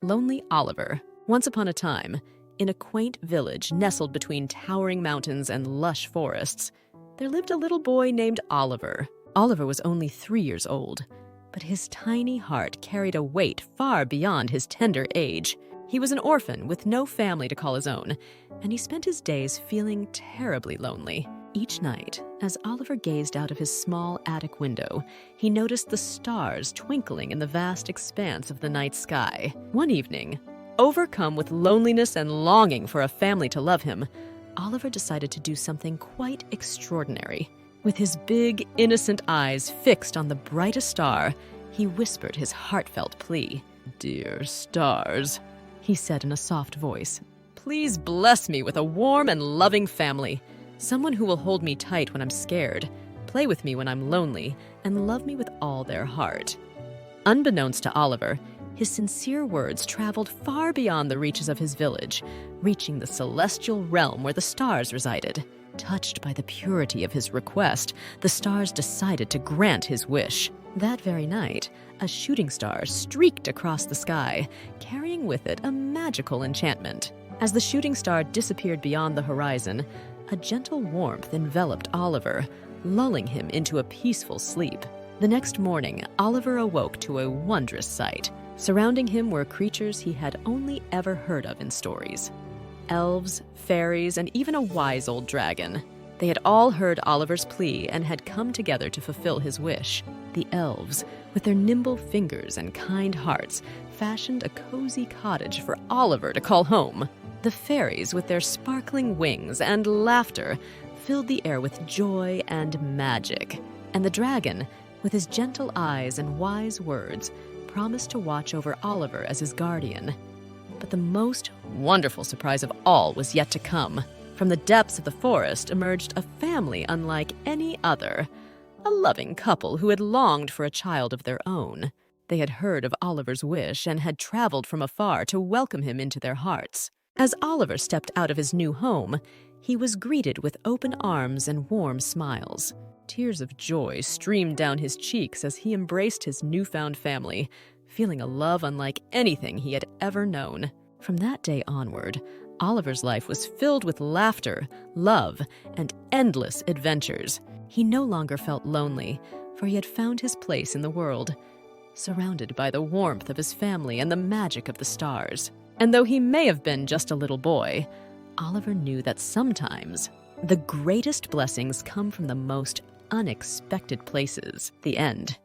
Lonely Oliver. Once upon a time, in a quaint village nestled between towering mountains and lush forests, there lived a little boy named Oliver. Oliver was only 3 years old, but his tiny heart carried a weight far beyond his tender age. He was an orphan with no family to call his own, and he spent his days feeling terribly lonely. Each night, as Oliver gazed out of his small attic window, he noticed the stars twinkling in the vast expanse of the night sky. One evening, overcome with loneliness and longing for a family to love him, Oliver decided to do something quite extraordinary. With his big, innocent eyes fixed on the brightest star, he whispered his heartfelt plea. "Dear stars," he said in a soft voice, "please bless me with a warm and loving family. Someone who will hold me tight when I'm scared, play with me when I'm lonely, and love me with all their heart." Unbeknownst to Oliver, his sincere words traveled far beyond the reaches of his village, reaching the celestial realm where the stars resided. Touched by the purity of his request, the stars decided to grant his wish. That very night, a shooting star streaked across the sky, carrying with it a magical enchantment. As the shooting star disappeared beyond the horizon, a gentle warmth enveloped Oliver, lulling him into a peaceful sleep. The next morning, Oliver awoke to a wondrous sight. Surrounding him were creatures he had only ever heard of in stories. Elves, fairies, and even a wise old dragon. They had all heard Oliver's plea and had come together to fulfill his wish. The elves, with their nimble fingers and kind hearts, fashioned a cozy cottage for Oliver to call home. The fairies, with their sparkling wings and laughter, filled the air with joy and magic. And the dragon, with his gentle eyes and wise words, promised to watch over Oliver as his guardian. But the most wonderful surprise of all was yet to come. From the depths of the forest emerged a family unlike any other, a loving couple who had longed for a child of their own. They had heard of Oliver's wish and had traveled from afar to welcome him into their hearts. As Oliver stepped out of his new home, he was greeted with open arms and warm smiles. Tears of joy streamed down his cheeks as he embraced his newfound family, feeling a love unlike anything he had ever known. From that day onward, Oliver's life was filled with laughter, love, and endless adventures. He no longer felt lonely, for he had found his place in the world, surrounded by the warmth of his family and the magic of the stars. And though he may have been just a little boy, Oliver knew that sometimes the greatest blessings come from the most unexpected places. The end.